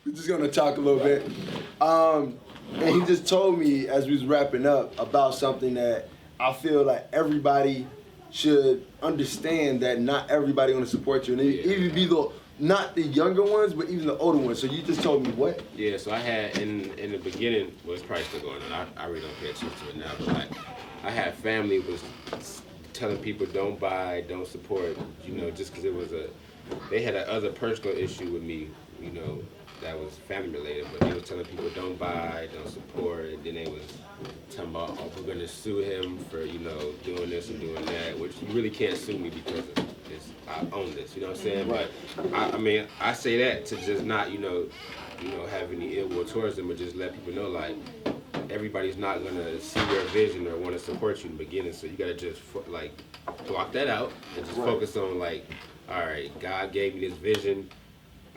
We're just gonna talk a little bit. And he just told me as we was wrapping up about something that I feel like everybody should understand, that not everybody gonna support you, and even be not the younger ones, but even the older ones. So you just told me what? Yeah, so I had in the beginning, well, it's probably still going on. I really don't pay attention to it now, but like I had family was telling people don't buy, don't support, just because they had a other personal issue with me, that was family related, but they was telling people don't buy, don't support, and then they was talking about, oh, we're gonna sue him for, doing this and doing that, which you really can't sue me because I own this, you know what I'm saying? Right. But I say that to just not, have any ill will towards them, but just let people know, like, everybody's not gonna see your vision or want to support you in the beginning, so you gotta just block that out and just focus on all right, God gave me this vision.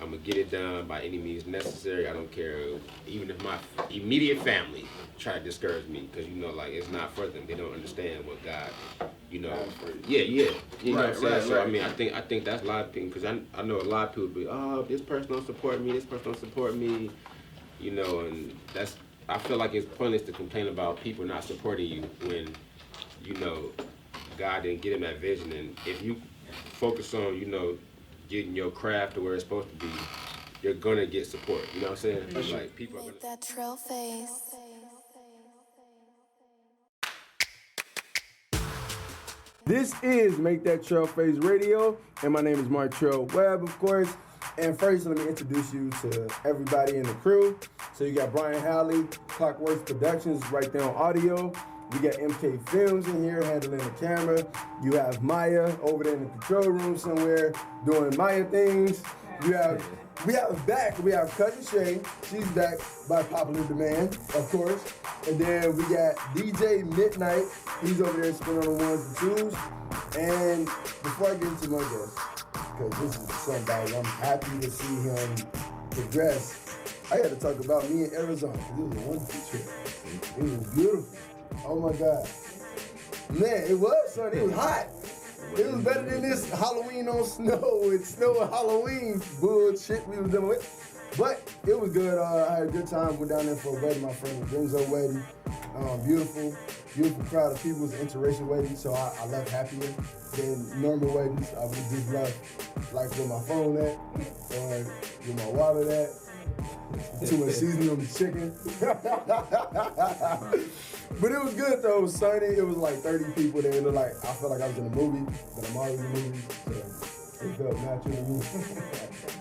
I'm gonna get it done by any means necessary. I don't care, even if my immediate family try to discourage me, because it's not for them. They don't understand what God, You know what I'm saying? So I think that's a lot of people, because I know a lot of people be, oh, this person don't support me, and I feel like it's pointless to complain about people not supporting you when, God didn't get him that vision. And if you focus on, getting your craft to where it's supposed to be, you're gonna get support. You know what I'm saying? Like people are gonna. That trail face. This is Make That Trail Face Radio, and my name is Martrell Webb, of course. And first, let me introduce you to everybody in the crew. So you got Brian Halley, Clockworks Productions, right there on audio. We got MK Films in here handling the camera. You have Maya over there in the control room somewhere doing Maya things. We have Cousin Shay. She's back by popular demand, of course. And then we got DJ Midnight. He's over there spinning on the ones and twos. And before I get into my guest, because this is somebody I'm happy to see him progress, I got to talk about me in Arizona. It was a wonderful trip. It was beautiful. Oh my God. Man, it was, son. It was hot. It was better than this Halloween on snow with snow and Halloween bullshit we was dealing with. But it was good. I had a good time. Went down there for a wedding, my friend Renzo wedding. Beautiful crowd of people. It was an interracial wedding, so I left happier than normal weddings. I would just left like where my phone at, or where my wallet at. Too much seasoning on the chicken. But it was good though. It was sunny. It was like 30 people there. It looked like I felt like I was in a movie, but I'm always in a movie, so it felt natural to me.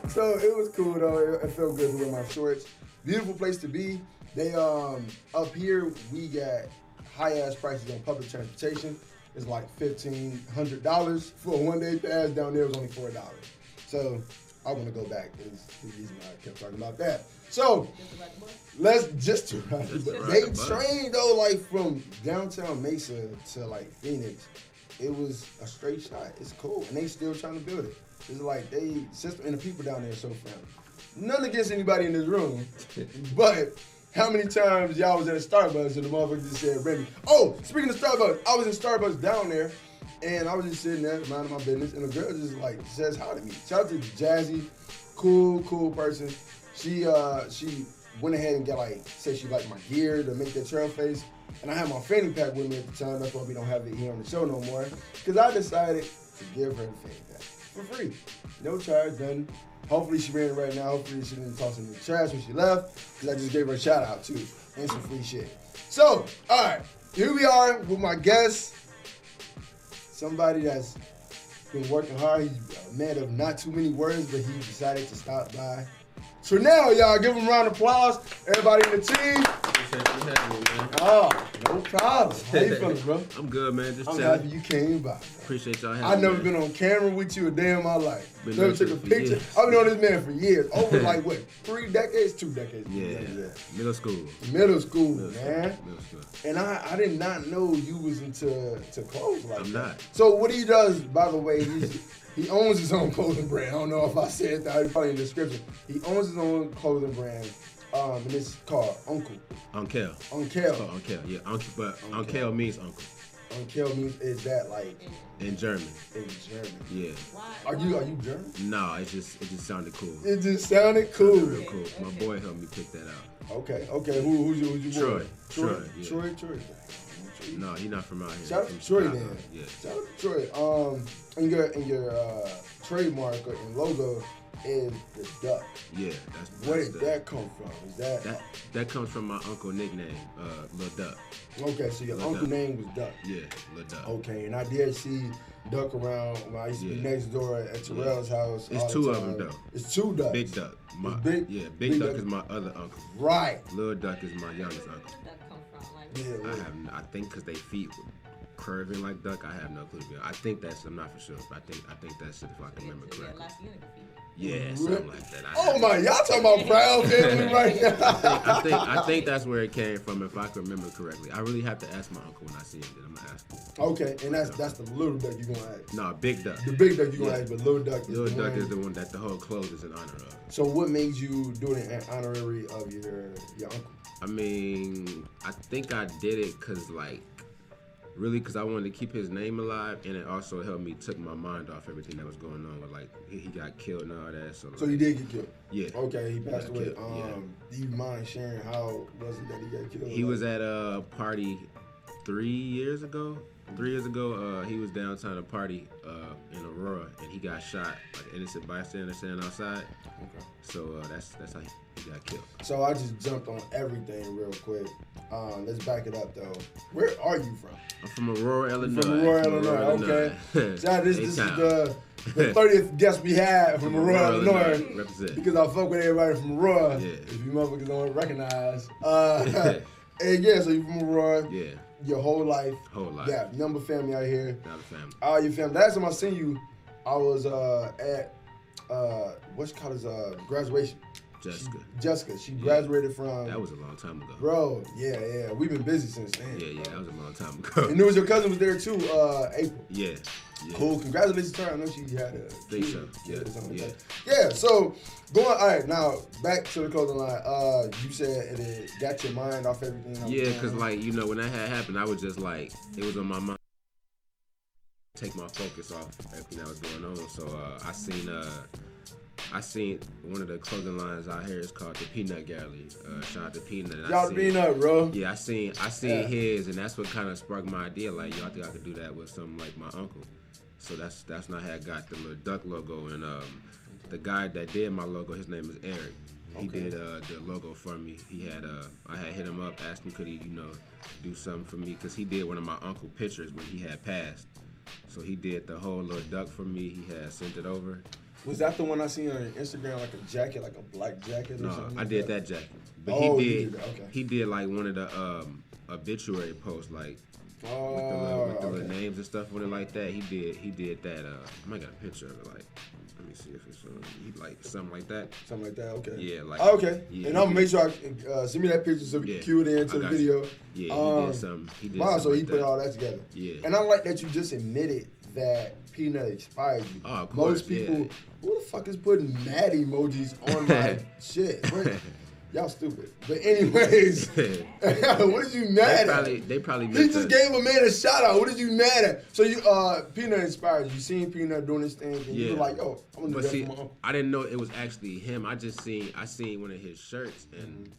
So it was cool though. It felt good to wear my shorts. Beautiful place to be. They up here we got high ass prices on public transportation. It's like $1,500 for a one-day pass. Down there it was only $4. So I want to go back. Is the reason why I kept talking about that. So let's just they trained though, like from downtown Mesa to like Phoenix. It was a straight shot. It's cool, and they still trying to build it. It's like and the people down there are so friendly. None against anybody in this room, but how many times y'all was at a Starbucks and the motherfucker just said, Remy, oh, speaking of Starbucks, I was in Starbucks down there, and I was just sitting there minding my business, and the girl just like says hi to me. Shout out to Jazzy, cool person. She went ahead and said she liked my gear to make that trail face. And I had my fanny pack with me at the time. That's why we don't have it here on the show no more. Because I decided to give her the fanny pack for free. No charge, nothing. Hopefully she ran it right now. Hopefully she didn't toss it in the trash when she left. Because I just gave her a shout out too. And some free shit. So, all right. Here we are with my guest. Somebody that's been working hard. He's a man of not too many words, but he decided to stop by. Traneil, y'all, give him a round of applause. Everybody in the team. Oh, no problem. How you feeling, bro? I'm good, man. Just I'm happy you came by. Appreciate y'all having I've me. never been on camera with you a day in my life. Never took a picture. Years. I've been on this man for years. Over like what? 3 decades? 2 decades? Yeah. Middle school, man. Middle school. And I did not know you was into clothes like I'm that. not. So what he does, by the way, he owns his own clothing brand. I don't know if I said that. It's probably in the description. He owns his own clothing brand. And it's called Uncle. Uncle. Uncle. It's called Uncle, yeah. Uncle, but Uncle means uncle. Unkill means is that like In German. in German? Yeah. Why? Are you German? No, it just sounded cool. It just sounded Sounded cool. real cool. My boy helped me pick that out. Okay. Who's your boy? Troy, yeah. Troy. No, he not from out here. Shout out From to Troy Chicago. then. Yeah. Shout out to Troy. In your trademark and logo is the duck. Yeah, Where that's did that come from? Is that comes from my uncle nickname, Lil Duck. okay? So your Lil uncle Duck. name was Duck. Yeah, Lil Duck. Okay, and I did see Duck around when I used to be Yeah. next door at Terrell's house. It's all the two of time. them though. It's two ducks. Big Duck. Big Duck Duck. is my other uncle. Right. Lil Duck is my youngest uncle. That come from like. Yeah. I think because they feet were curving like duck. I have no clue. I think I'm not for sure, but I think that's it if I can remember Yeah, correctly. last unit defeat. Yeah, something like that. Oh my, y'all talking about proud family right now. I think that's where it came from, if I can remember correctly. I really have to ask my uncle when I see him. Then I'm gonna ask him. Okay, and that's the little duck you gonna ask. No, Big Duck. The big duck you gonna Yeah. ask, but little duck is Lil the Duck one. is the one that the whole clothes is in honor of. So what made you do it in honorary of your uncle? I mean, I think I did it because I wanted to keep his name alive, and it also helped me took my mind off everything that was going on. With like he got killed and all that. So So you did get killed. yeah. Okay, he passed got away. killed, yeah. Do you mind sharing how was it that he got killed? He was at a party 3 years ago. 3 years ago, he was downtown at a party in Aurora, and he got shot. Like an innocent bystander standing outside. Okay. So that's how he got killed. So I just jumped on everything real quick. Let's back it up though. Where are you from? I'm from Aurora, Illinois. From Aurora, Illinois. Okay. So this is the 30th guest we had from Aurora, Illinois. Represent. Because I fuck with everybody from Aurora. Yeah. If you motherfuckers don't recognize. And yeah, so you from Aurora. Yeah. Your whole life. Whole life. Yeah, number family out here. Not a family. All your family. Last time I seen you, I was at what's called his graduation. Jessica. She graduated from. That was a long time ago. Bro, yeah. We've been busy since then. Yeah, that was a long time ago. And there was your cousin was there too, April. Yeah. Cool. Congratulations to her. I know she had a Think kid. so. Yeah. Or something Yeah. like that. Yeah. So all right. Now back to the clothing line. You said it got your mind off everything. that was Yeah, going because on. like, when that had happened, I was just like, it was on my mind. Take my focus off everything that was going on. So I seen one of the clothing lines out here is called the Peanut Gallery. Shout out to Peanut. And Y'all Peanut, bro. Yeah, I seen his, and that's what kind of sparked my idea. Like, I think I could do that with something like my uncle. So that's not how I got the little duck logo. And the guy that did my logo, his name is Eric. He did the logo for me. I had hit him up, asked him could he do something for me, because he did one of my uncle pictures when he had passed. So he did the whole little duck for me. He had sent it over. Was that the one I seen on Instagram, like a jacket, like a black jacket or No, something? I like did that jacket. But Oh, he you did did that, okay. he did like one of the obituary posts, like with the little names and stuff on it like that. He did that. I might got a picture of it. Like, let me see if it's he like something like that. Something like that, okay. Yeah, like okay. Yeah, and I'm gonna make sure I send me that picture so we can cue it into I the got video. you. Yeah, he did something. He did Wow, something so he like put that. all that together. Yeah. And I like that you just admitted that Peanut inspired you. Oh, of course, Most people, yeah. who the fuck is putting mad emojis on my shit? Y'all stupid. But anyways, what did you mad at? They probably He just gave a man a shout out. What did you mad at? So you Peanut inspired you. You seen Peanut doing this thing, and you were like, yo, I'm gonna do But that see, for my uncle. I didn't know it was actually him. I seen one of his shirts, and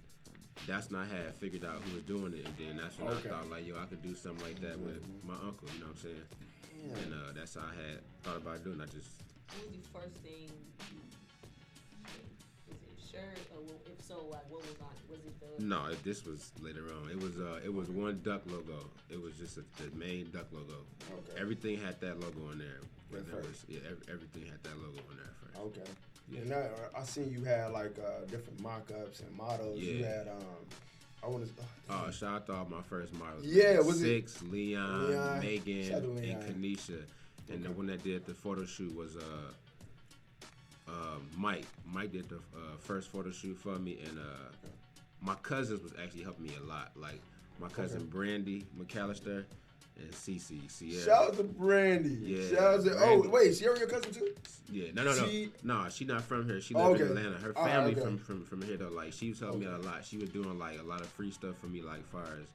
that's not how I figured out who was doing it. And then that's when I thought, like, yo, I could do something like that with my uncle. You know what I'm saying? And that's how I had thought about doing. I just What was the first thing you made? Was it a shirt, or if so, like what was on it? Was it the? no. This was later on. It was one duck logo. It was just the main duck logo. Okay. Everything had that logo on there. But At there first. was, everything had that logo on there first. Okay. Yeah. And I seen you had like different mock-ups and models. You Yeah. had I want to. Shout out to all my first models. Yeah, was it- Six, Leon, Shout out Megan, to Leon. and Kanisha. And the one that did the photo shoot was Mike. Mike did the first photo shoot for me, and my cousins was actually helping me a lot. Like my cousin Brandy McAllister and Cece Sierra. Shout out to Brandy. Yeah, Shout out to Brandy. wait, Sierra your cousin too? Yeah, no. No, she not from here. She live Okay. in Atlanta. Her All right, family okay. from here though. Like she was helping me out a lot. She was doing like a lot of free stuff for me, like far as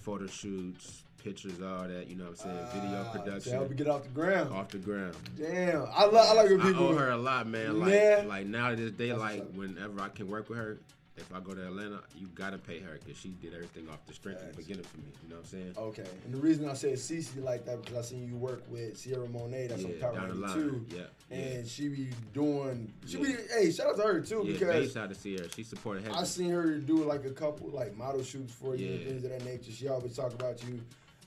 photo shoots, pictures, all that. You know what I'm saying? Video production. To help you get off the ground. Off the ground. Damn, I like when people. I owe her a lot, man. Like now to this day, like whenever I can work with her, if I go to Atlanta, you gotta pay her because she did everything off the strength in the beginning for me. You know what I'm saying? Okay, and the reason I said Cece like that because I seen you work with Sierra Monet. That's on Power 92. Yeah. And she be doing. Hey, shout out to her too because. Shout out to Sierra. She supported heavily. I seen her do like a couple like model shoots for you and things of that nature. She always talk about you.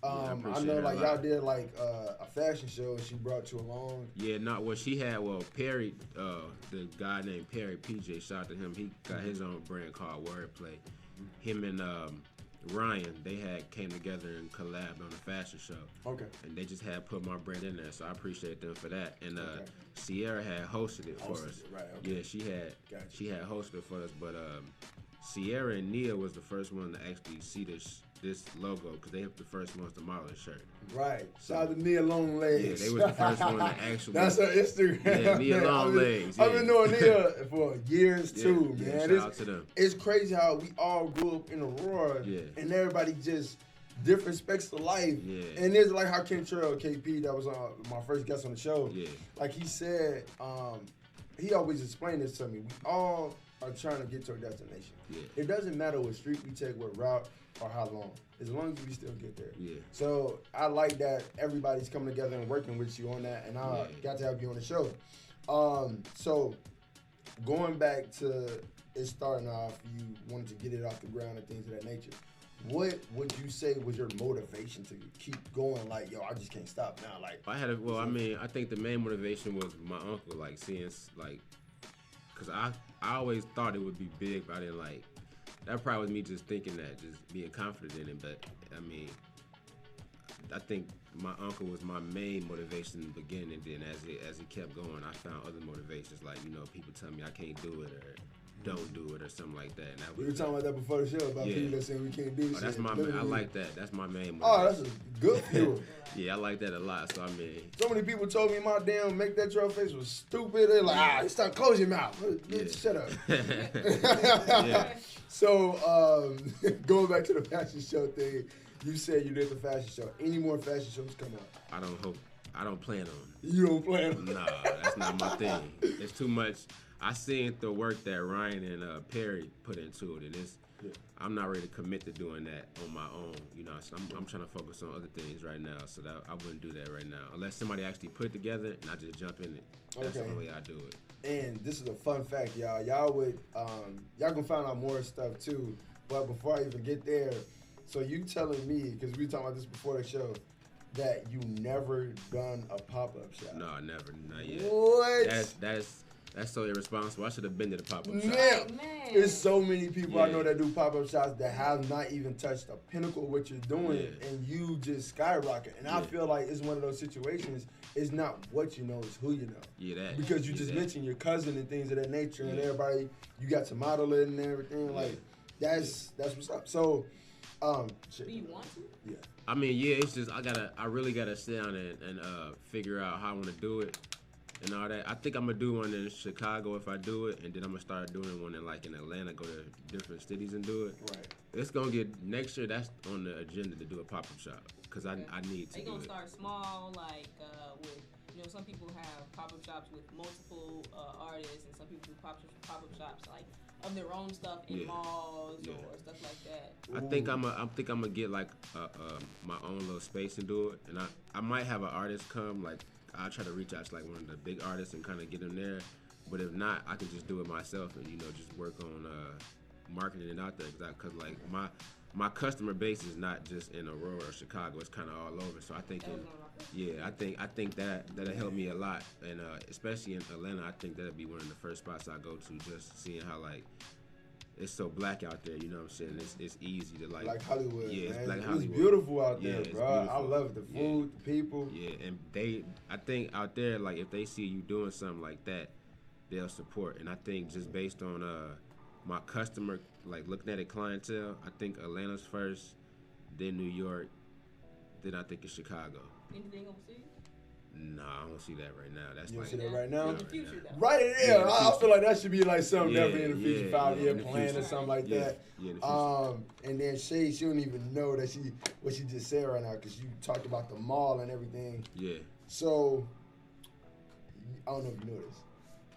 I know like y'all did like a fashion show and she brought you along. Yeah, she had Perry, the guy named Perry PJ, shout out to him. He got his own brand called Wordplay. Him and Ryan, they came together and collabed on a fashion show. Okay. And they just had put my brand in there, so I appreciate them for that. And Sierra had hosted it for us. Right, okay. Yeah, she had hosted it for us, but Sierra and Nia was the first one to actually see this logo because they were the first ones to model the shirt. Right. Shout out to Nia Long Legs. Yeah, they was the first one to actually. That's her Instagram. Yeah, Nia Long Legs. I've been knowing Nia for years too, man. Shout out to them. It's crazy how we all grew up in Aurora and everybody just different specs of life. Yeah. And it's like how Kentrell KP, that was my first guest on the show. Yeah. Like he said, he always explained this to me. We all are trying to get to a destination. Yeah. It doesn't matter what street we take, what route, or how long, as long as we still get there. Yeah. So I like that everybody's coming together and working with you on that, and I got to have you on the show. So going back to it starting off, you wanted to get it off the ground and things of that nature. What would you say was your motivation to keep going? Like, yo, I just can't stop now. Like, I think the main motivation was my uncle, like seeing, like, cause I always thought it would be big, but I didn't like. That probably was me just thinking that, just being confident in it. But I mean, I think my uncle was my main motivation in the beginning. And then as it kept going, I found other motivations, like people tell me I can't do it or don't do it or something like that. And we were talking about that before the show about people that saying we can't do shit. That's my I like that. That's my main motivation. Oh, that's a good fuel. Yeah, I like that a lot. So I mean, so many people told me my damn make that trail face was stupid. They're like, it's time to close your mouth. Shut up. Yeah. So going back to the fashion show thing, you said you did the fashion show. Any more fashion shows come out? I don't plan on it. You don't plan on it? Nah, that's not my thing. It's too much. I seen the work that Ryan and Perry put into it, and I'm not ready to commit to doing that on my own. So I'm trying to focus on other things right now, so that I wouldn't do that right now unless somebody actually put it together and I just jump in it. That's the only way I do it. And this is a fun fact, y'all. Y'all can find out more stuff too. But before I even get there, so you telling me, because we were talking about this before the show, that you never done a pop-up shop? No, never, not yet. What? That's so irresponsible. I should have been to the pop-up shop. Man, there's so many people I know that do pop-up shops that have not even touched the pinnacle of what you're doing, and you just skyrocket. And I feel like it's one of those situations. It's not what you know, it's who you know. Yeah, that. Because you just mentioned your cousin and things of that nature, and everybody, you got to model it and everything. Like, that's what's up. So, do you want to? Yeah. I mean, it's just I really gotta sit down and figure out how I want to do it. And all that. I think I'm gonna do one in Chicago if I do it, and then I'm gonna start doing one in Atlanta, go to different cities and do it. Right. It's gonna get next year. That's on the agenda to do a pop-up shop because I need to. They gonna start small, like with some people have pop-up shops with multiple artists, and some people do pop-up shops like of their own stuff in malls or stuff like that. I think I'm gonna get like my own little space and do it, and I might have an artist come like. I'll try to reach out to like one of the big artists and kind of get them there. But if not, I can just do it myself and just work on marketing it out there. Because like my customer base is not just in Aurora or Chicago; it's kind of all over. So I think, I think that'll help me a lot, and especially in Atlanta, I think that'll be one of the first spots I go to. Just seeing how like. It's so black out there, you know what I'm saying? It's easy to like Hollywood. Yeah, man. it's like Hollywood. It's beautiful out there, bro. I love the food, the people. Yeah, and I think out there, like if they see you doing something like that, they'll support. And I think just based on my customer, like looking at it clientele, I think Atlanta's first, then New York, then I think it's Chicago. Anything overseas? Nah, I don't see that right now. That's You don't like see that right now? In the future, though. Right, yeah. I feel like that should be like something definitely in the future, yeah, 5-year in the plan or future. something like that. Yeah, in the future. And then she don't even know that what she just said right now because you talked about the mall and everything. Yeah. So I don't know if you know this.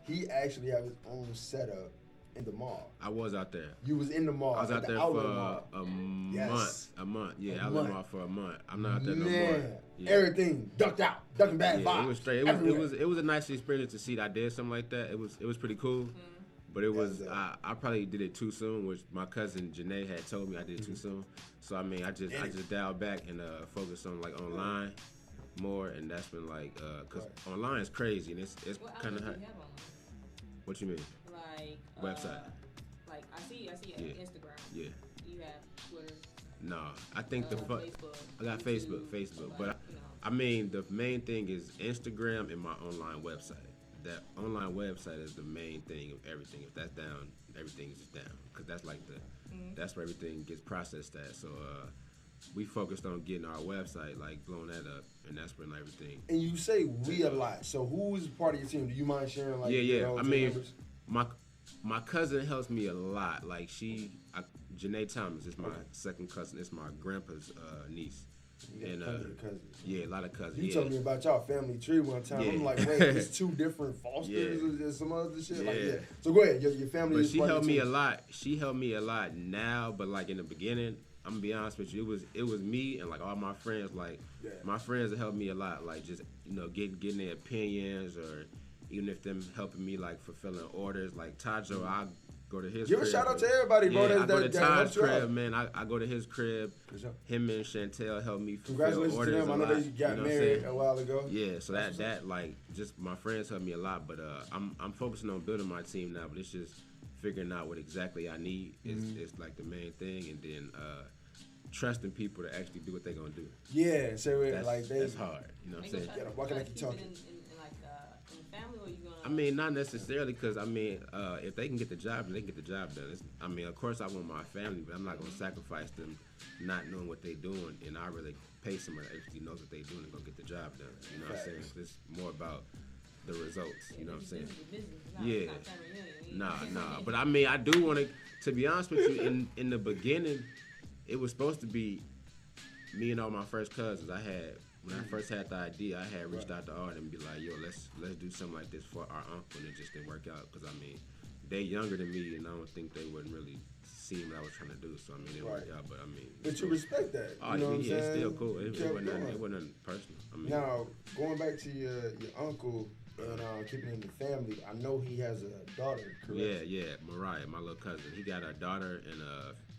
He actually have his own setup in the mall. I was out there. You was in the mall. I was out there for a Yes. month. Yeah, A outlet month. mall for a month. I'm not out there no Man, more. Yeah. everything ducked out, Duckin Bad Vibes. It was straight. It was a nice experience to see that I did something like that. It was pretty cool. But it was I probably did it too soon, which my cousin Janae had told me I did it too soon. So I mean I just dialed back and focused on like online more, and that's been like because online is crazy and it's kind of hard. What you mean? Like website. Like I see Instagram. Yeah. You have Twitter. No, I think Facebook. I got YouTube, Facebook, like, but I mean the main thing is Instagram and my online website. That online website is the main thing of everything. If that's down, everything is down because that's like that's where everything gets processed at. So we focused on getting our website like blowing that up, and that's when everything. And you say we a lot. So who's part of your team? Do you mind sharing? Like, Yeah. I mean, members? my cousin helps me a lot. Like Janae Thomas is my second cousin. It's my grandpa's niece. You got And plenty of cousins. yeah, a lot of cousins. You yeah. told me about y'all family tree one time. Yeah. I'm like, wait, it's 2 different Fosters Yeah. or there's some other shit? Yeah. Like, yeah. So go ahead, your family But is she part of helped your me a team. lot. She helped me a lot now, but like in the beginning, I'm gonna be honest with you, it was me and like all my friends. Like my friends that helped me a lot, like just getting their opinions, or even if them helping me like fulfilling orders. Like Tajo, I go to his. Give crib, a shout out to everybody, bro. Yeah, I go to Todd's helped you out. crib, man. I go to his crib. Sure. Him and Chantel helped me fulfill Congratulations orders to them. I know a lot, they got you know what I'm married saying? a while ago. Yeah, so that like just my friends helped me a lot, but I'm focusing on building my team now. But it's just figuring out what exactly I need is like the main thing, and then trusting people to actually do what they're gonna do. Yeah, so That's hard. You know what I'm saying? Why can I keep talking? In family, or you gonna? I mean, not necessarily, because I mean, if they can get the job, they can get the job done. I mean, of course, I want my family, but I'm not gonna sacrifice them not knowing what they're doing, and I really pay somebody that actually knows what they're doing and go get the job done. You know what I'm saying? It's more about the results. You know what I'm saying? Yeah. Nah. But I mean, I do want to be honest with you. In the beginning, it was supposed to be me and all my first cousins. When I first had the idea, I had reached out to Art and be like, yo, let's do something like this for our uncle, and it just didn't work out, because I mean, they younger than me, and I don't think they wouldn't really see what I was trying to do, so I mean, it didn't work out, but I mean. But you respect that. Oh, you know what I'm yeah, saying? it's still cool. It wasn't going. nothing personal. I mean, Now, going back to your uncle and keeping it in the family, I know he has a daughter, correct? yeah, Mariah, my little cousin. He got a daughter and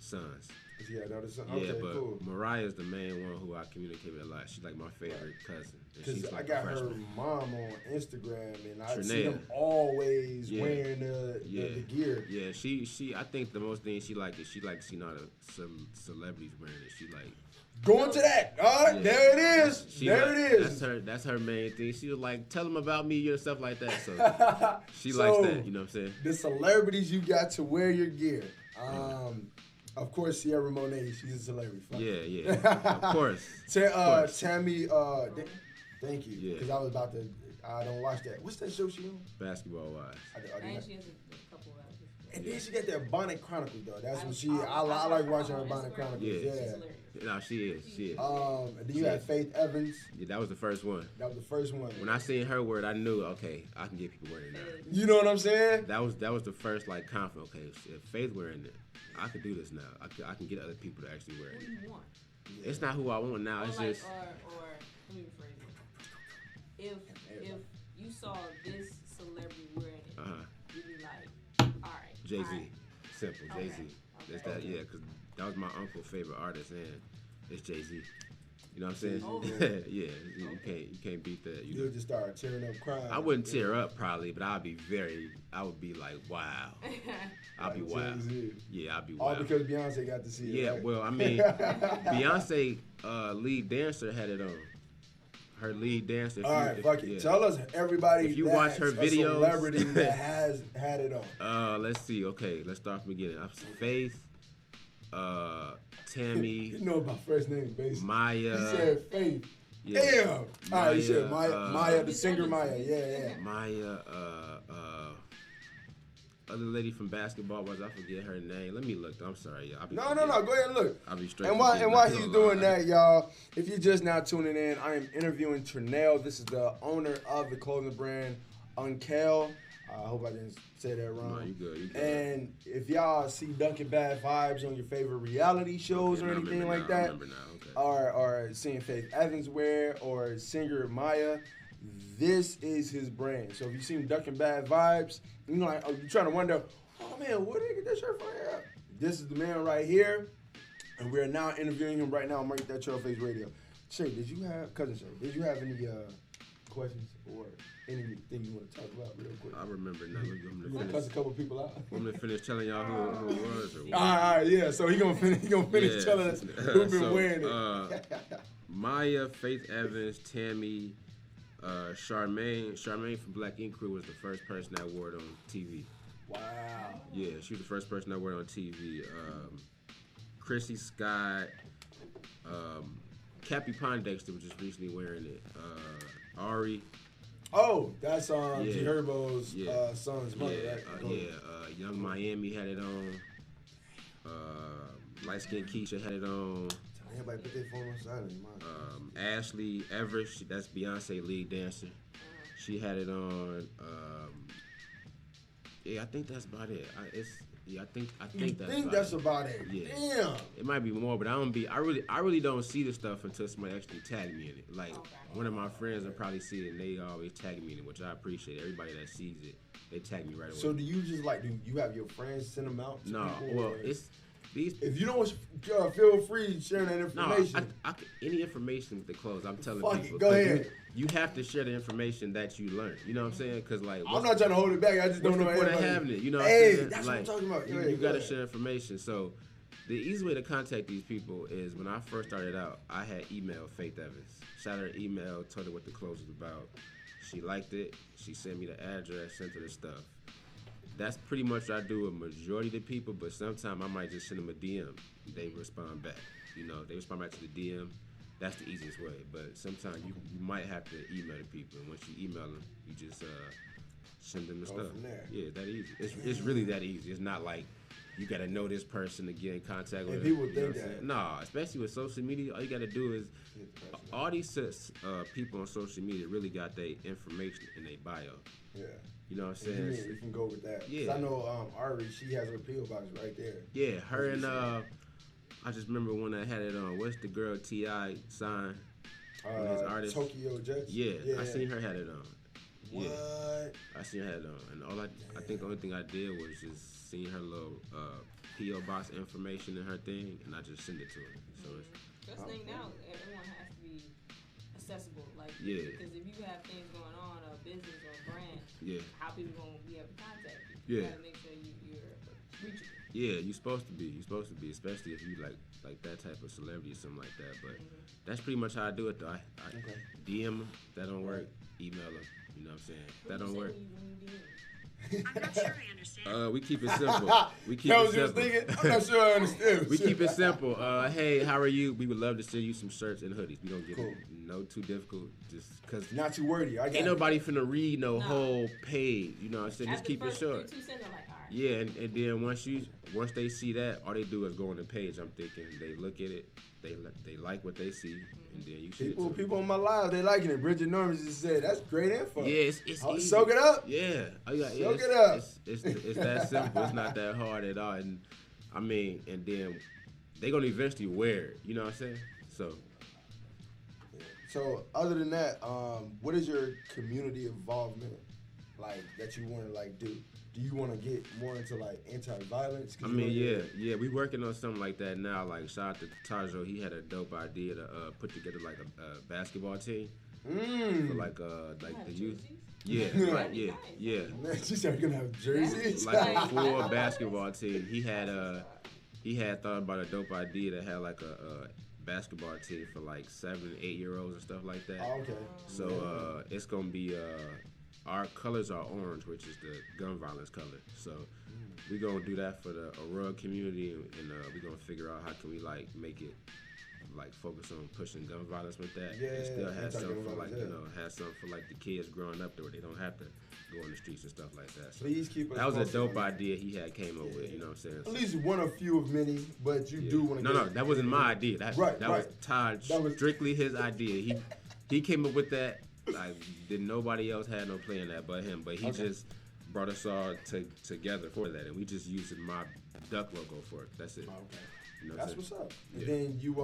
sons. Is he a daughter? Yeah, Okay, but cool. Mariah is the main one who I communicate with a lot. She's like my favorite cousin. Because She's I like got a her freshman. mom on Instagram, and I see Traneil. them always Yeah. wearing the gear. Yeah, she. I think the most thing she like is she likes seeing all the celebrities wearing it. She like Going to that. All right, Yeah. there it is. she There like, it is. That's her main thing. She was like, tell them about me and stuff like that. So she So, likes that. You know what I'm saying? The celebrities you got to wear your gear. Of course, Sierra Monet, she's a celebrity. Fuck it. Yeah. Of course. Tammy, thank you. Yeah. Because I was about to, I don't watch that. What's that show she on? Basketball wise. And she has a couple of others. And then she got that Bonnet Chronicles, though. That's what she, I I like watching her on Bonnet Instagram. Chronicles. Yeah. Yeah. She's hilarious. No, she is. And then you had Faith Evans. Yeah, that was the first one. That was the first one. When I seen her word, I knew, okay, I can get people wearing it now. You know what I'm saying? That was the first like confidence. Okay, if Faith wearing it, I can do this now. I can get other people to actually wear What it. do you want? It's not who I want now. It's Or like, just or let me rephrase it. If you saw this celebrity wearing it, you'd be like, all right, Jay-Z. all right. Simple, Okay. Jay-Z. It's Okay. that, yeah, because that was my uncle's favorite artist, and it's Jay-Z. You know what I'm saying? Oh. Yeah, you can't beat that. You You'll know? just start tearing up crying. I wouldn't tear up probably, but I would be like, wow. I'll be wild. Jay-Z. Yeah, I'll be All wild. because Beyonce got to see it. Yeah, right? well, I mean, Beyonce lead dancer had it on. Her lead dancer. All right, fuck it. Tell us, everybody. If you watch her that's a videos- celebrity that has had it on. Let's see. Okay, let's start from the beginning. Faith, Tammy, You know about first name, basically. Maya. He said Faith. Yeah. Damn. All right, you said Maya, Maya, the singer Maya. Yeah. Maya, other lady from basketball was, I forget her name. Let me look. I'm sorry, y'all. No. Go ahead and look. I'll be straight. And while he's doing that, y'all, if you're just now tuning in, I am interviewing Traneil. This is the owner of the clothing brand Unkel. I hope I didn't say that wrong. No, you good. And if y'all see Duckin Bad Vibes on your favorite reality shows or anything like that, or seeing Faith Evans wear or singer Maya, this is his brand. So if you seen Duckin Bad Vibes, you're like, oh, you're trying to wonder, oh man, where did they get that shirt from? Here? This is the man right here, and we're now interviewing him right now on Mark That Trail Face Radio. Shay, did you have any questions or anything you want to talk about real quick? I remember now. You want to cuss a couple people out? I'm gonna finish telling y'all who it was. Or what? All right, yeah. So he gonna finish telling us who's been wearing it. Maya, Faith Evans, Tammy, Charmaine from Black Ink Crew was the first person that wore it on TV. Wow. Yeah, she was the first person that wore it on TV. Chrissy Scott, Cappy Pondexter was just recently wearing it. Ari. Oh, that's G Herbo's son's mother, right? Young Miami had it on. Light Skin Keisha had it on. Everybody put their phone on silent. Ashley Everett, that's Beyonce lead dancer. She had it on. I think that's about it. I think that's about it. Yeah. Damn. It might be more, but I really don't see the stuff until somebody actually tag me in it. Like one of my friends will probably see it and they always tag me in it, which I appreciate. Everybody that sees it, they tag me right away. So do you just do you have your friends send them out to people? Well, it's these. If you don't feel free sharing that information. No, any information with the clothes, I'm telling people. Go ahead. You have to share the information that you learn. You know what I'm saying? Because I'm not trying to hold it back. I just don't know. What's the point of having it? You know what I'm saying? That's what I'm talking about. You got to share information. So the easy way to contact these people is when I first started out, I had emailed Faith Evans. Shot her an email, told her what the clothes was about. She liked it. She sent me the address, sent her the stuff. That's pretty much what I do with majority of the people, but sometimes I might just send them a DM. They respond back. They respond back to the DM. That's the easiest way. But sometimes you might have to email the people, and once you email them, you just send them the stuff. From there. Yeah, that easy. It's really that easy. It's not like you got to know this person to get in contact with them. People think that. Nah, especially with social media, all you got to do is all these people on social media really got their information in their bio. Yeah. You know what I'm saying? We can go with that. Yeah. I know Ari, she has her P.O. box right there. Yeah, her and I just remember when I had it on. What's the girl T.I. signed? His artist. Tokyo Jets. Yeah, I seen her had it on. What? Yeah, I seen her had it on, and I think the only thing I did was just seeing her little P.O. box information in her thing, and I just send it to her. So Just think now, everyone has to be accessible. Because if you have things going on, a business or a brand, how people gonna be able to contact you? You gotta make sure you're reachable. Yeah, you're supposed to be. Especially if you like that type of celebrity or something like that. But that's pretty much how I do it, though. I DM them. That don't work. Email them. You know what I'm saying? That don't work. I'm not sure I understand. We keep it simple. I'm not sure I understand. We keep it simple. Hey, how are you? We would love to send you some shirts and hoodies. We don't get it no too difficult. Just cause not too wordy. Ain't nobody finna read no whole page. You know what I'm saying? Just keep it short. Yeah, and then once they see that, all they do is go on the page. I'm thinking they look at it, they like what they see, and then you see people on my live, they liking it. Bridget Norman just said that's great info. Yeah, it's easy. Soak it up. Yeah, soak it up. It's that simple. It's not that hard at all. And I mean, and then they gonna eventually wear it. You know what I'm saying? So other than that, what is your community involvement that you want to do? Do you want to get more into anti-violence? I mean, yeah, we working on something like that now. Like shout out to Tajo, he had a dope idea to put together a basketball team for the youth. Yeah, right, yeah. Man, she said you're gonna have jerseys. Like a full basketball team. He had thought about a dope idea to have a basketball team for 7 and 8 year olds and stuff like that. Oh, okay. So it's gonna be our colors are orange, which is the gun violence color. So we're gonna do that for the Aurora community, and we're gonna figure out how can we make it like focus on pushing gun violence with that. Yeah, and still have something for anti-gun like violence, have something for like the kids growing up there where they don't have to go on the streets and stuff like that. So Please keep us that was a posted dope on that. idea he had came up with. You know what I'm saying? At least one of few of many, but you do want to. No, that wasn't my idea. That Right, that right. was Todd That was- strictly his idea. He came up with that. Like, did nobody else had no play in that but him. But he just brought us all together for that, and we just used my duck logo for it. That's it. Oh, okay. You know That's what what's up. And Yeah. then you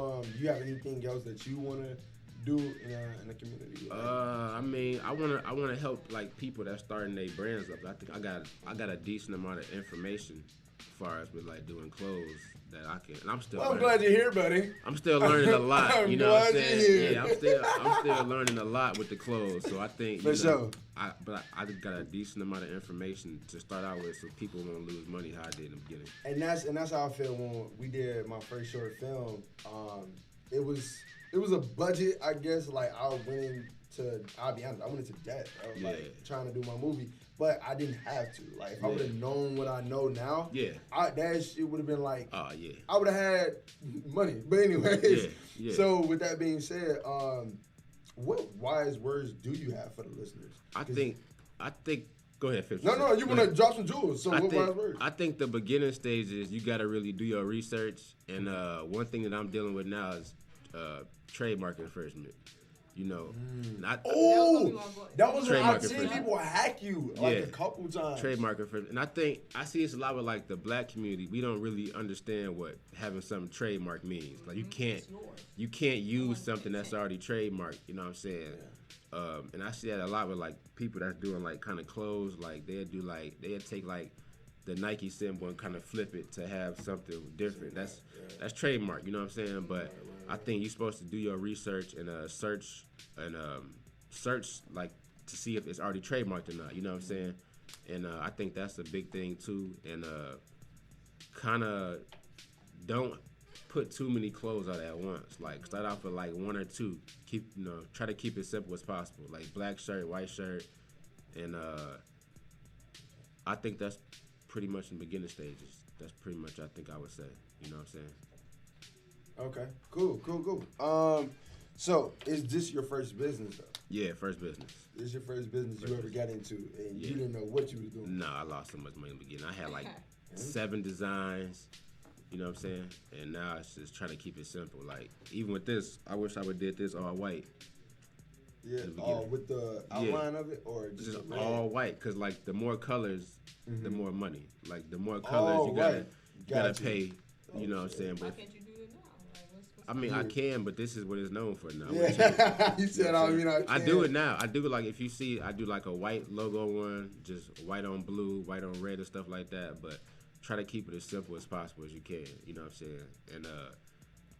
have anything else that you want to do in the community? I mean, I wanna help like people that starting their brands up. I think I got a decent amount of information as far as with like doing clothes that I can, and I'm still. Well, I'm learning. glad you're here, buddy. I'm still learning a lot. I'm You know what I'm glad saying? you're here. Yeah, I'm still learning a lot with the clothes. So I think For sure. I got a decent amount of information to start out with, so people won't lose money how I did in the beginning. And that's how I feel when we did my first short film. It was a budget, I guess. Like I'll be honest, I went into debt. I was like trying to do my movie, but I didn't have to. Like if I would have known what I know now, that shit would have been like, I would have had money. But anyways, so with that being said, what wise words do you have for the listeners? I think. Go ahead, finish. No, you want to drop some jewels. So what wise words? I think the beginning stages, you got to really do your research. And one thing that I'm dealing with now is trademark infringement. You know, that was when I've seen infringement. people hack you like a couple times. Trademark infringement. And I think I see this a lot with like the black community. We don't really understand what having something trademark means. Like you can't use something that's already trademarked. You know what I'm saying? Yeah. And I see that a lot with like people that's doing like kind of clothes. Like they'll take like the Nike symbol and kind of flip it to have something different. That's trademark. You know what I'm saying? But I think you're supposed to do your research and search like to see if it's already trademarked or not. You know what I'm saying? And I think that's a big thing too. And kind of don't put too many clothes out at once. Like start off with like one or two. Try to keep it simple as possible. Like black shirt, white shirt, and I think that's pretty much in beginning stages. That's pretty much I think I would say. You know what I'm saying? Okay, cool. So is this your first business though? Yeah, first business. This is your first business you ever got into, and you didn't know what you was doing. No, I lost so much money in the beginning. I had like 7 designs. You know what I'm saying? And now it's just trying to keep it simple. Like even with this, I wish I would did this all white. Yeah, all with the outline of it, or just all white. Cause like the more colors, the more money. Like the more colors you gotta pay. You know what I'm saying? Why But can't you do it now? Like, what's I mean, I can, but this is what it's known for now. Yeah, you said, I can. I do it now. I do like if you see, I do like a white logo one, just white on blue, white on red, and stuff like that. But try to keep it as simple as possible as you can. You know what I'm saying? And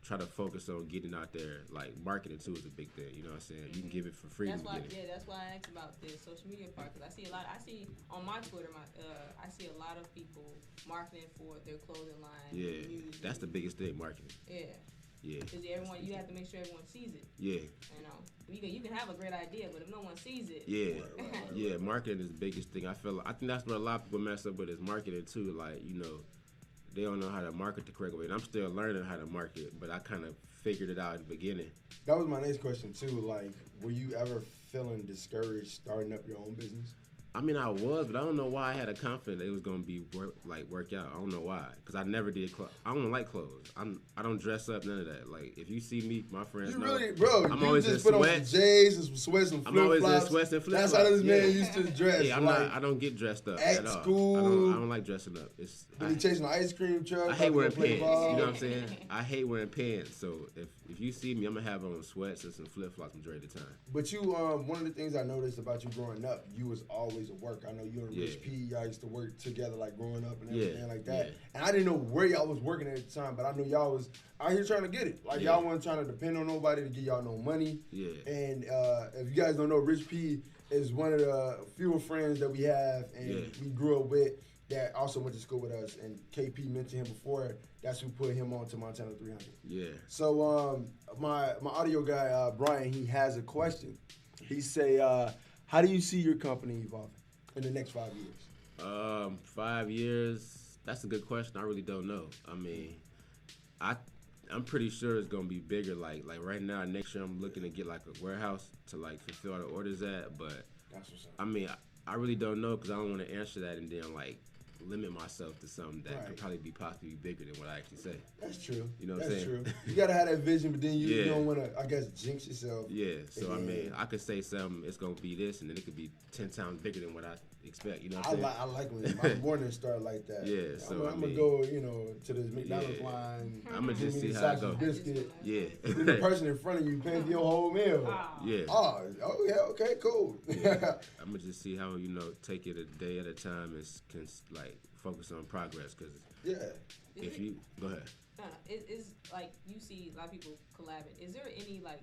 try to focus on getting out there. Like marketing too is a big thing. You know what I'm saying? You can give it for free. That's why I asked about the social media part, because I see on my Twitter, I see a lot of people marketing for their clothing line. Yeah, that's the biggest thing, marketing. Yeah. Because you have to make sure everyone sees it. Yeah. You can have a great idea, but if no one sees it. Yeah. Yeah, marketing is the biggest thing. I think that's what a lot of people mess up with is marketing too. Like, they don't know how to market the correct way. And I'm still learning how to market, but I kind of figured it out in the beginning. That was my next question too. Like, were you ever feeling discouraged starting up your own business? I mean, I was, but I don't know why I had a confidence it was gonna be work out. I don't know why, cause I never did clothes. I don't like clothes. I don't dress up, none of that. Like if you see me, my friends know. I'm always in sweats. On some J's and some sweats and flip flops. I'm always in sweats and flip flops. That's how this man used to dress. Yeah, I don't get dressed up at all. School. I don't like dressing up. He chasing an ice cream truck. I hate wearing pants. You know what I'm saying? I hate wearing pants. So if you see me, I'm gonna have on sweats and some flip flops majority of the time. But you, one of the things I noticed about you growing up, you was always at work. I know you and Rich P, y'all used to work together, like growing up and everything like that. Yeah. And I didn't know where y'all was working at the time, but I knew y'all was out here trying to get it. Like y'all wasn't trying to depend on nobody to give y'all no money. Yeah. And if you guys don't know, Rich P is one of the fewer friends that we have, and we grew up with. That also went to school with us, and KP mentioned him before. That's who put him on to Montana 300. Yeah. So my audio guy Brian, he has a question. He say, how do you see your company evolving in the next 5 years? 5 years. That's a good question. I really don't know. I mean, I'm pretty sure it's gonna be bigger. Like right now, next year I'm looking to get like a warehouse to like fulfill all the orders at. But That's what's up. I mean, I really don't know because I don't want to answer that and then like limit myself to something that could probably be possibly bigger than what I actually say. That's true. You know what I'm That's saying? true. You gotta have that vision, but then you don't want to, I guess, jinx yourself. Yeah. So I mean, I could say something. It's gonna be this, and then it could be 10 times bigger than what I expect. You know what I'm saying? I like when my morning start like that. Yeah. So I'm gonna go, to the McDonald's line. I'm gonna just see the how it sausage goes. biscuit. Yeah. Then the person in front of you paying for your whole meal. Yeah. Oh, yeah, okay, cool. Yeah. I'm gonna just see how take it a day at a time and can like focus on progress. Cause if you go ahead. It's like you see a lot of people collabing. Is there any like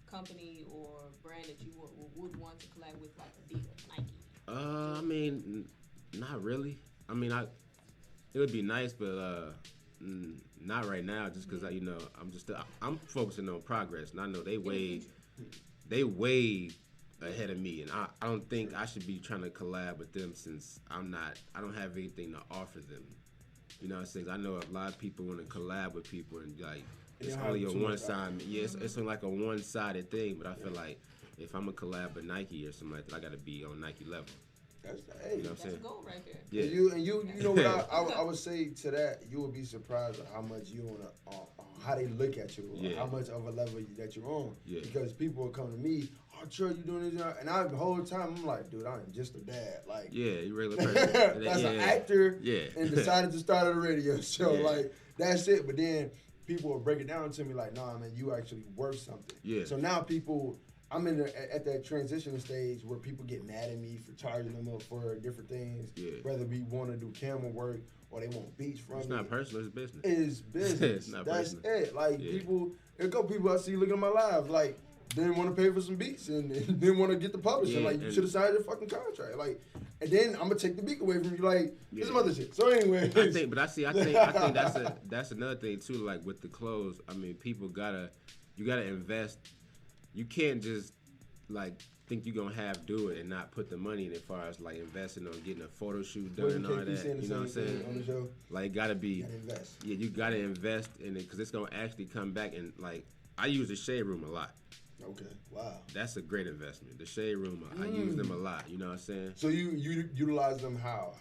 company or brand that you would want to collab with, like Adidas, Nike? I mean, not really. I mean, it would be nice, but not right now. Just because I'm focusing on progress, and I know they way ahead of me, and I don't think I should be trying to collab with them since I don't have anything to offer them. You know what I'm saying? I know a lot of people want to collab with people and like it's only a one-sided. Yeah, it's like a one-sided thing, but I feel like if I'm a collab with Nike or something like that, I got to be on Nike level. That's you know what I'm saying? That's a goal right there. Yeah. You know what I would say to that, you would be surprised at how much you how they look at you, or how much of a level that you're on. Yeah. Because people will come to me, oh, Troy, you doing this, and the whole time I'm like, dude, I'm just a dad. Like, you regular person. That's an actor. Yeah. And decided to start a radio show. Yeah. Like, that's it. But then people will break it down to me like, nah, man, you actually worth something. Yeah. So now I'm at that transition stage where people get mad at me for charging them up for different things. Yeah. Whether we want to do camera work or they want beats from me. It's not personal, it's business. It's business. It's not That's personal. it. Like, there go people I see looking at my lives, like, didn't want to pay for some beats and didn't want to get the publishing. Like, you should have signed your fucking contract. Like, and then I'm gonna take the beat away from you. Like, there's some other shit. So anyway, I think that's another thing too. Like with the clothes, I mean, people you gotta invest. You can't just like think you're gonna do it and not put the money in as far as like investing on getting a photo shoot done and all that. You know what I'm saying? On the show? Like, gotta be. You gotta invest. Yeah, you gotta invest in it because it's gonna actually come back. And like, I use the shade room a lot. Okay, wow. That's a great investment. The shade room, I use them a lot. You know what I'm saying? So you utilize them how?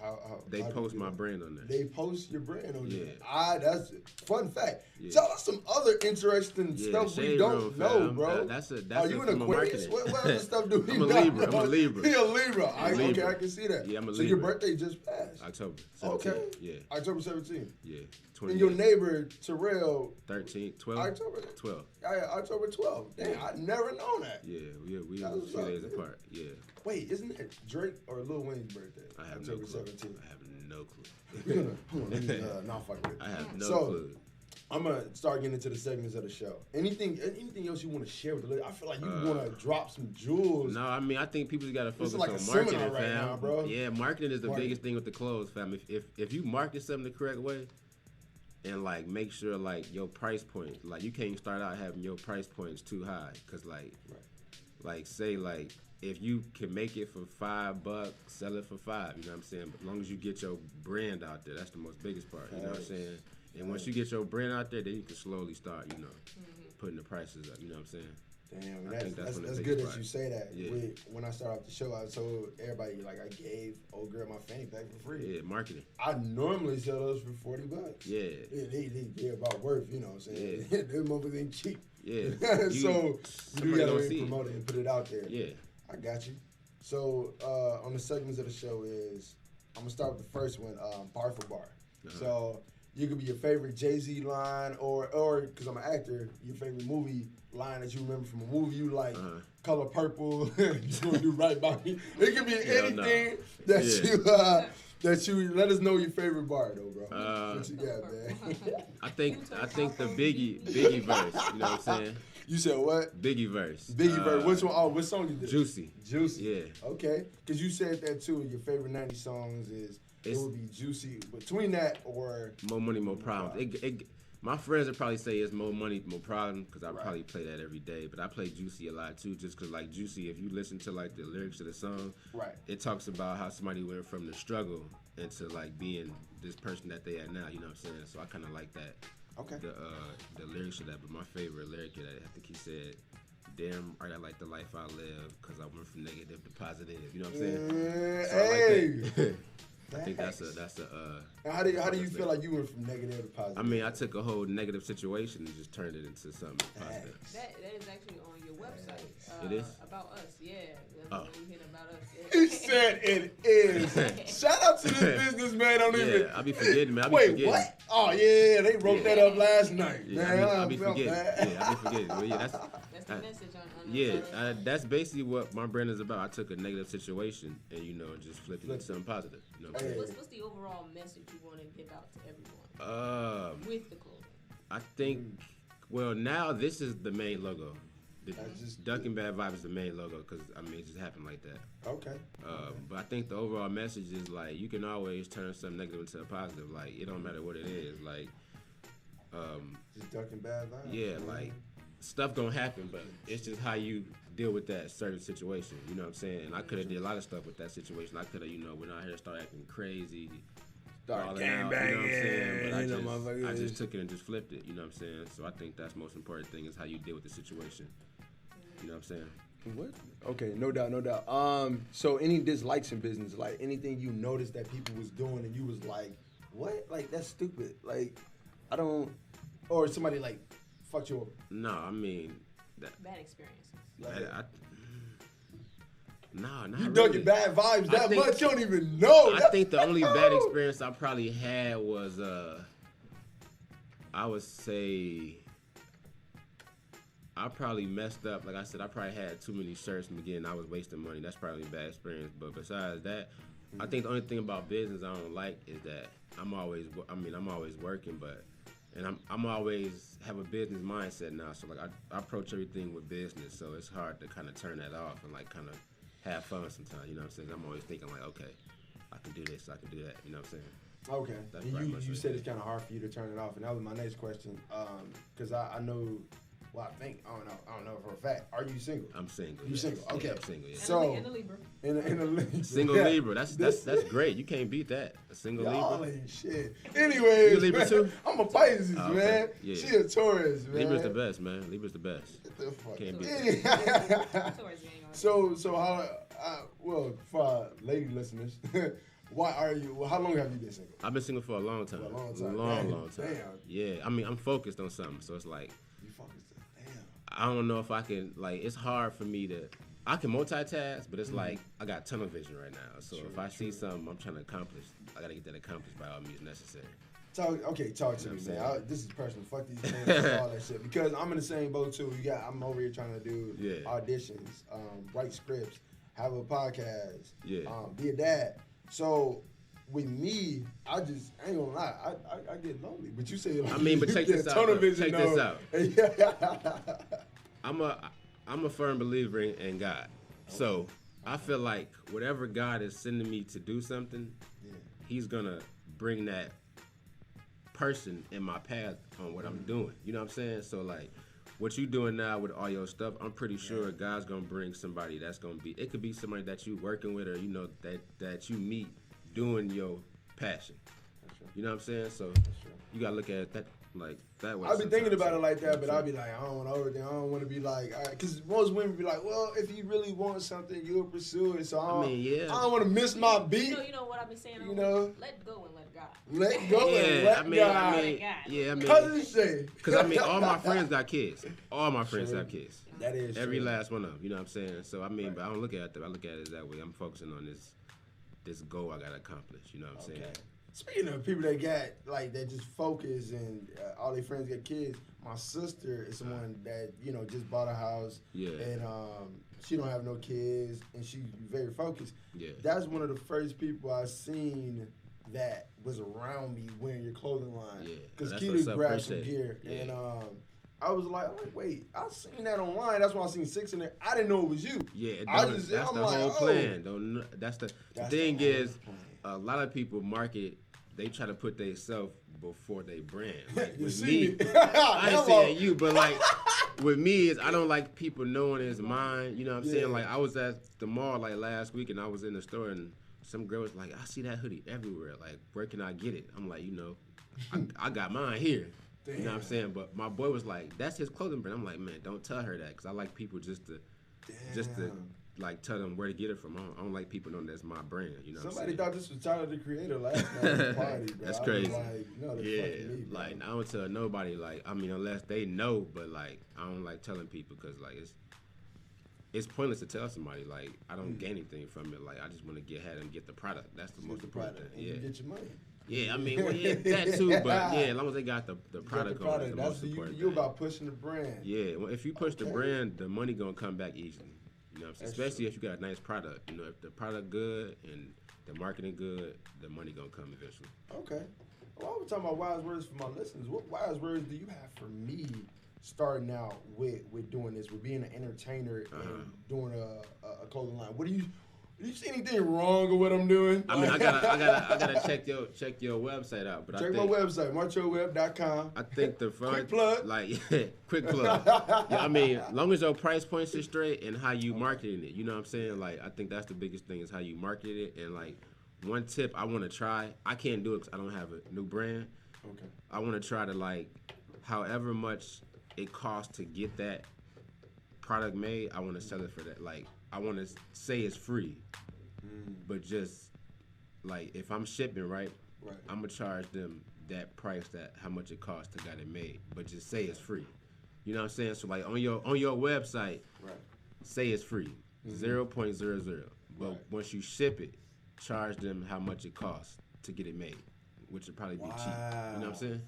They post my brand on there. They post your brand on there. Yeah. That's fun fact. Yeah. Tell us some other interesting stuff we don't know, bro. Are you an Aquarius? What other stuff do we know? I'm a Libra. He a Libra. Okay, I can see that. Yeah, I'm a Libra. So your birthday just passed. October 17th. Okay. Yeah. October 17th. Yeah. And your neighbor, Terrell. 12. October 12. October 12th. Damn, I'd never known that. Yeah, we were a few days apart. Yeah. Wait, isn't it Drake or Lil Wayne's birthday? I have October no clue. 17th. I have no clue. Not fucking with it. I have no clue. I'm gonna start getting into the segments of the show. Anything else you want to share with the lady? I feel like you want to drop some jewels. No, I mean, I think people just gotta focus like on a marketing, seminar right fam. now, bro. Yeah, marketing is the biggest thing with the clothes, fam. If you market something the correct way, and like make sure like your price point, like you can't start out having your price points too high, cause like say like if you can make it for $5, sell it for $5. You know what I'm saying? But as long as you get your brand out there, that's the most biggest part. You know what I'm saying? And once you get your brand out there, then you can slowly start, putting the prices up. You know what I'm saying? Damn, that's good that you say that. Yeah. When I started off the show, I told everybody, like, I gave old girl my fanny pack for free. Yeah, marketing. I normally sell those for $40. Yeah. They're about worth, you know what I'm saying? Yeah. Them motherfuckers ain't cheap. Yeah. So, you gotta promote it and put it out there. Yeah. I got you. So, on the segments of the show is, I'm gonna start with the first one, bar for bar. Uh-huh. So, you could be your favorite Jay-Z line or because I'm an actor, your favorite movie line that you remember from a movie you like, Color Purple, You Gonna Do Right By Me. It could be anything that you let us know your favorite bar though, bro. What you got, man? I think the Biggie verse, you know what I'm saying? You said what? Biggie verse. Biggie verse. Which one? Oh, what song you did? Juicy. Yeah. Okay. Because you said that too. Your favorite 90s songs it would be Juicy. Between that or More Money, More Problems. My friends would probably say it's More Money, More Problems because I probably play that every day. But I play Juicy a lot too, just because like Juicy, if you listen to like the lyrics of the song, it talks about how somebody went from the struggle into like being this person that they are now. You know what I'm saying? So I kind of like that. Okay. The lyrics of that, but my favorite lyric of that, I think he said, "Damn right, I like the life I live, cause I went from negative to positive." You know what I'm saying? So Hey. I like that. I think that's a. And how do you feel like you went from negative to positive? I mean, I took a whole negative situation and just turned it into something positive. That is actually on your website. It is? About us, yeah. Oh. When you hit about us. He said it is. Shout out to this businessman. Don't even. I be forgetting, man. I be Wait, forgetting. what? Oh yeah, they wrote that up last night. Yeah, man, I be felt forgetting. bad. Yeah, I be forgetting. Well, yeah, That's the message on yeah, that's basically what my brand is about. I took a negative situation and just flipped it into something positive. You know what I'm saying? What's the overall message you want to give out to everyone with the clothing? I think. Well, now this is the main logo. Just Duckin Bad Vibes is the main logo because it just happened like that. Okay. But I think the overall message is like you can always turn something negative into a positive. Like it don't matter what it is. Like just Duckin Bad Vibes. Yeah, like stuff gonna happen, but it's just how you deal with that certain situation. You know what I'm saying? And I could have did a lot of stuff with that situation. I could have, went out here and started acting crazy. Start balling out, gangbanging. you know what I'm saying? But I motherfuckers. just took it and just flipped it. You know what I'm saying? So I think that's the most important thing is how you deal with the situation. You know what I'm saying? What? Okay, no doubt, no doubt. So any dislikes in business, like anything you noticed that people was doing and you was like, what? Like that's stupid. Like I don't, or somebody like fucked you over. No, I mean that. Bad experiences. Nah, not You really. Duckin Bad Vibes that think- much, you don't even know. I think the only bad experience I probably had was I would say I probably messed up. Like I said, I probably had too many shirts and again I was wasting money. That's probably a bad experience. But besides that, I think the only thing about business I don't like is that I'm always working, but I'm always have a business mindset now. So like I approach everything with business. So it's hard to kind of turn that off and like kind of have fun sometimes. You know what I'm saying? I'm always thinking like, okay, I can do this, I can do that. You know what I'm saying? Okay. That's And pretty you much it. said it's kind of hard for you to turn it off, and that was my next question. Because I know, well, I don't know for a fact. Are you single? I'm single. You yes. single? Okay. Yeah, I'm single. Yeah. So And a Libra. in a Libra. Single Libra. That's great. You can't beat that. A single Y'all Libra. ain't shit. Anyways, You a Libra man, too? I'm a Pisces, Oh, okay. man. Yeah. She a Taurus, man. Libra's the best, man. Libra's the best. Get the fuck Can't out. beat Taurus gang on. So how? Well, for our lady listeners, why are you? Well, how long have you been single? I've been single for a long time. For a long time. Long time. Damn. Yeah, I mean, I'm focused on something, so it's like You focused. Damn. I don't know if I can. Like, it's hard for me to. I can multitask, but it's like I got tunnel vision right now. So if I see something I'm trying to accomplish, I gotta get that accomplished by all means necessary. Talk to You know me, what I'm man. This is personal. Fuck these things, all that shit. Because I'm in the same boat too. I'm over here trying to do Yeah. auditions, write scripts, have a podcast, Yeah. be a dad. So with me, I ain't gonna lie, I get lonely. But you say like, I mean, but you check get this out, tunnel though. vision, Check this though. out. I'm a firm believer in God. So I feel like whatever God is sending me to do something, He's gonna bring that person in my path on what I'm doing. You know what I'm saying? So like what you doing now with all your stuff, I'm pretty sure God's gonna bring somebody that's gonna be. It could be somebody that you working with or that you meet doing your passion. You know what I'm saying? So you gotta look at that like that way. I be thinking sometimes. about it like that, but You know I be like, I don't want to overthink. I don't want to be like, because most women be like, well, if you really want something, you'll pursue it. So I don't want to miss my beat. You know what I've been saying? You know? Let go and let God. Let go and let God. How does it say? Because I mean, all my friends got kids. All my friends have kids. That is Every true. last one of them. You know what I'm saying? So I mean, but I don't look at it. I look at it that way. I'm focusing on this goal I gotta accomplish. You know what I'm saying? Speaking of people that got like that just focus and all their friends got kids, my sister is someone that just bought a house. Yeah. And she don't have no kids and she very focused. Yeah. That's one of the first people I seen that was around me wearing your clothing line. Yeah. Because That's what's Keita up. grabbed some Appreciate gear it. Yeah. and I was like, wait, I seen that online. That's why I seen 6 in there. I didn't know it was you. Yeah, I'm that's like, the whole plan. That's the That's thing the whole is, plan. a lot of people market. They try to put themselves before they brand. Like You with see me, me? I ain't Hello. saying you, but like with me is I don't like people knowing it's mine. You know what I'm saying? Yeah. Like I was at the mall like last week and I was in the store and some girl was like, I see that hoodie everywhere. Like where can I get it? I'm like, I got mine here. You know what I'm saying? But my boy was like, that's his clothing brand. I'm like, man, don't tell her that, because I like people just to like tell them where to get it from. I don't like people knowing that's my brand. You know. Somebody thought this was Tyler the Creator last night at the party, bro. That's crazy. Like, no, yeah, me, like I don't tell nobody. Like, I mean, unless they know, but like I don't like telling people because like it's pointless to tell somebody. Like, I don't get anything from it. Like, I just want to have them get the product. That's the most important thing. Yeah, you get your money. Yeah, I mean, well, yeah, that too. But yeah, as long as they got the product on, that's the most important thing. You about pushing the brand. Yeah, well, if you push the brand, the money gonna come back easily. You know what I'm saying? Especially if you got a nice product. You know, if the product good and the marketing good, the money gonna come eventually. Okay. Well, we're talking about wise words for my listeners. What wise words do you have for me starting out with doing this, with being an entertainer and doing a clothing line? Do you see anything wrong with what I'm doing? I mean, I gotta check your website out. But check my website, marchoweb.com. I think the front, quick plug. Like, quick plug. Yeah, I mean, as long as your price points are straight and how you marketing it, you know what I'm saying? Like, I think that's the biggest thing is how you market it. And like, one tip I want to try, I can't do it because I don't have a new brand. Okay. I want to try to like, however much it costs to get that product made, I want to sell it for that. Like, I want to say it's free, but just like if I'm shipping, right, I'm gonna charge them that price, that how much it costs to get it made, but just say it's free. You know what I'm saying? So like on your website, say it's free, 0.00. But once you ship it, charge them how much it costs to get it made, which would probably be cheap. You know what I'm saying?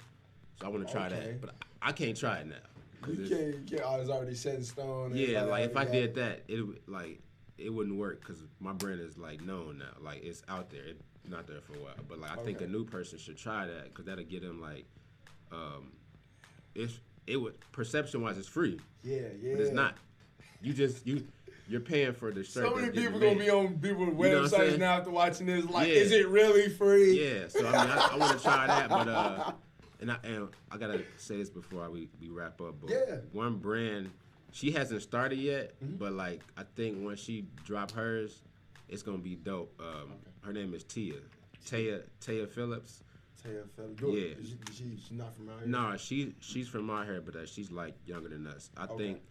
So I want to try that, but I can't try it now. You can't. Oh, it's already set in stone. Yeah, like if I did that, it wouldn't work because my brand is like known now. Like it's out there. It's not there for a while. But like I think a new person should try that because that'll get them like, it would perception wise it's free. Yeah. But it's not. You're paying for the shirt. So many people gonna be on people's websites now after watching this. Like, is it really free? Yeah. So I mean, I want to try that, but And I gotta say this before we wrap up. But one brand, she hasn't started yet, but like I think when she drop hers, it's gonna be dope. Her name is Taya Phillips. Taya Phillips. Yeah. She's not from out here. No, she's from out here, but she's like younger than us. I think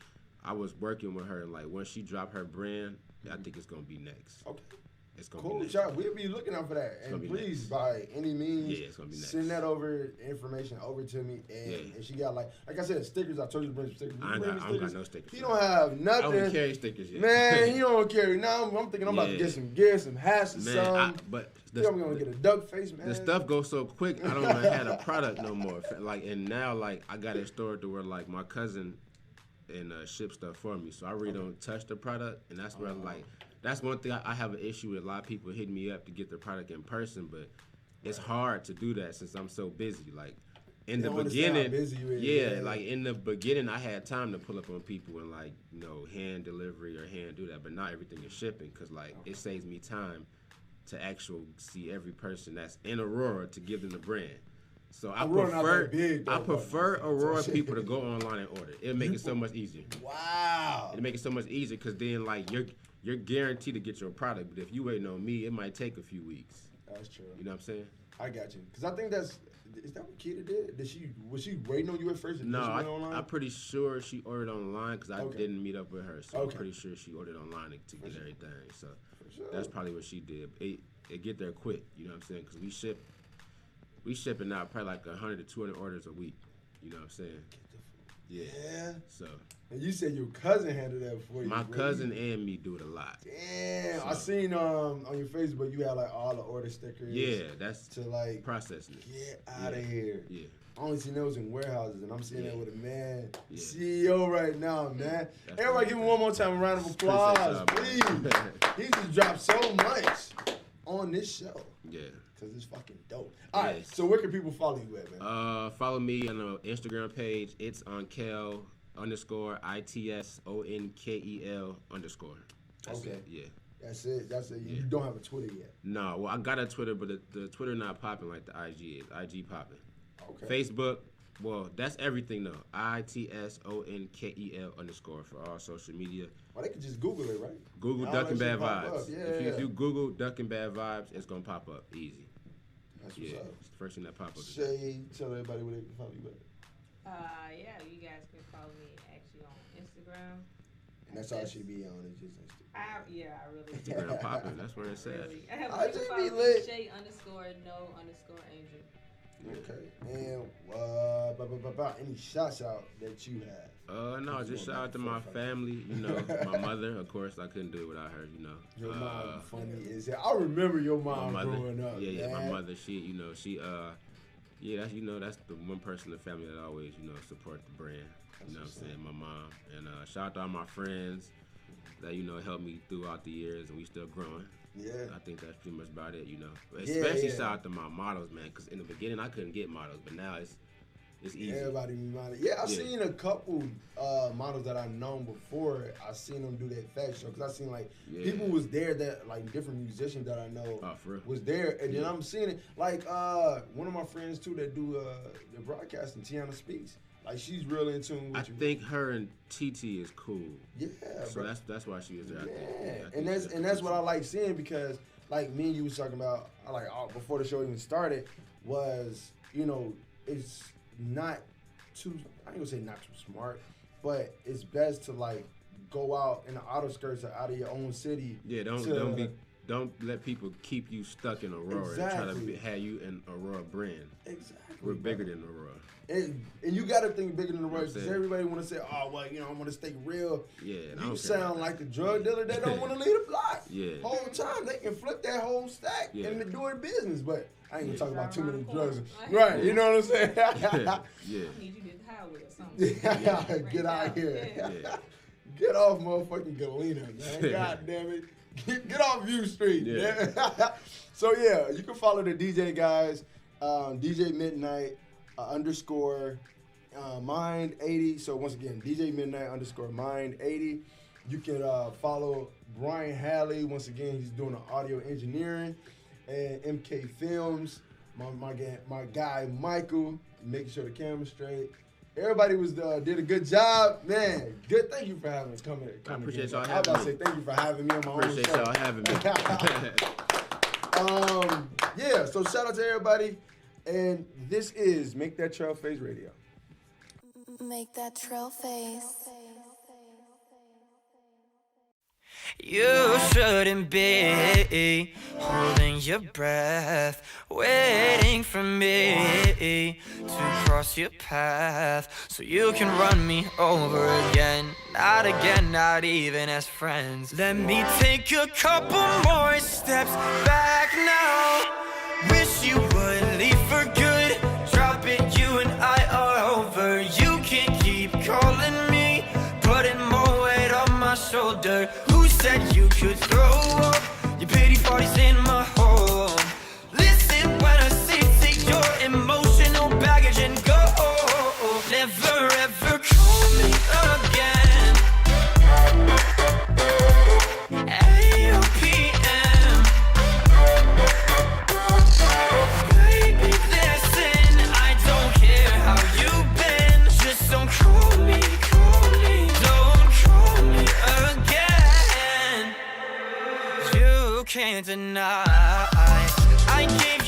I was working with her, and like when she drop her brand, I think it's gonna be next. Okay. It's gonna be next. Cool. We'll be looking out for that. And please, by any means, it's gonna be next. Send that information over to me. And she got like I said, stickers. I told you to bring some stickers. I don't got no stickers. He don't have nothing. I don't carry stickers yet. Man, he don't carry. Now I'm thinking I'm about to get some gear, some hats or something. I'm gonna get a duck face, man. The stuff goes so quick. I don't even have a product no more. Like, and now like I got it stored to where like my cousin and ship stuff for me, so I really don't touch the product, and that's where like. That's one thing I have an issue with. A lot of people hitting me up to get their product in person, but it's hard to do that since I'm so busy. Like in the beginning, like in the beginning, I had time to pull up on people and like hand delivery or hand do that, but not everything is shipping because like it saves me time to actually see every person that's in Aurora to give them the brand. So I prefer Aurora people to go online and order. It'll make it so much easier. Wow. It'll make it so much easier because then like you're guaranteed to get your product, but if you waiting on me, it might take a few weeks. That's true. You know what I'm saying? I got you. Because I think is that what Kita did? Was she waiting on you at first? No, I'm pretty sure she ordered online because I didn't meet up with her. So I'm pretty sure she ordered online to get everything. So that's probably what she did. It get there quick, you know what I'm saying? Because we shipping out probably like 100 to 200 orders a week. You know what I'm saying? Yeah. So. And you said your cousin handled that for you. My cousin and me do it a lot. Damn. So. I seen on your Facebook you had like all the order stickers. Yeah, that's to like processing it. Get out of here. Yeah. I only seen those in warehouses, and I'm seeing that with a man CEO right now, man. Everybody give him one more time a round of applause, please. He just dropped so much on this show. Yeah. Because it's fucking dope. All right, so where can people follow you at, man? Follow me on the Instagram page. It's on Kel _ITSONKEL _. That's it. Yeah. That's it. Yeah. You don't have a Twitter yet. No. Well, I got a Twitter, but the Twitter not popping like the IG is. IG popping. Okay. Facebook. Well, that's everything though. ITSONKEL _ for all social media. Well, they could just Google it, right? Google Duckin Bad Vibes. If you Google Duckin Bad Vibes, it's gonna pop up easy. That's what's up. It's the first thing that pops up. Tell everybody where they can follow you at. Yeah, you guys can follow me actually on Instagram. And that's all she be on, is just Instagram. I really do. Instagram popping. That's where it's at. Really. I have I you can just follow be me, lit. Shay_no_angel. Okay. And any shouts out that you have? No, just shout out to my family, you know, my mother, of course, I couldn't do it without her, you know. Your mom funny as hell. I remember your mom growing up. Yeah, man. my mother, she that's the one person in the family that always, you know, support the brand. You know what I'm saying? My mom. And shout out to all my friends that, you know, helped me throughout the years, and we still growing. Yeah. I think that's pretty much about it, you know. Especially shout out to my models, man, because in the beginning I couldn't get models, but now it's easy. Everybody be model. Yeah, I've seen a couple models that I've known before. I seen them do that fashion show because I seen like people was there that like different musicians that I know was there, and then I'm seeing it like one of my friends too that do the broadcasting, Tiana Speaks. Like she's really in tune with you. I think her and TT is cool. Yeah, so that's why she was there. Yeah, and that's what I like seeing because like me and you was talking about like before the show even started was, you know, it's not too, I ain't gonna say not too smart, but it's best to like go out in the outer skirts or out of your own city. Yeah, don't let people keep you stuck in Aurora and try to have you in Aurora brand. Exactly. We're bigger than Aurora. And you got to think bigger than Aurora because everybody want to say, oh, well, you know, I want to stay real. Yeah. You sound like the drug dealer that don't want to leave the block. Yeah. Whole time they can flip that whole stack and be doing business, but I ain't gonna talk about too many drugs. Right, you know what I'm saying? Yeah. I need you to hit the highway or something. Get out here. Yeah. Get off motherfucking Galena, man. God damn it. Get off View Street. Yeah. So yeah, you can follow the DJ guys, DJ Midnight _ Mind 80. So once again, DJ Midnight _ Mind 80. You can follow Brian Halley. Once again, he's doing the audio engineering, and MK Films. My guy Michael, making sure the camera's straight. Everybody did a good job, man. Good. Thank you for having us come. I appreciate y'all having me. I was about to say thank you for having me on my own show. Appreciate y'all having me. Yeah. So shout out to everybody, and this is Make That Trail Face Radio. Make that trail face. You shouldn't be holding your breath, waiting for me to cross your path so you can run me over again. Not again, not even as friends. Let me take a couple more steps back now. Wish you would leave for good. Drop it, you and I are over. You can keep calling me, putting more weight on my shoulder. Who said you could throw up your pity parties in my home? Listen when I say take your emotional baggage and go. Never ever call me again. AOPM. Baby, listen, I don't care how you've been. Just don't call me, don't call me again. You can't deny I gave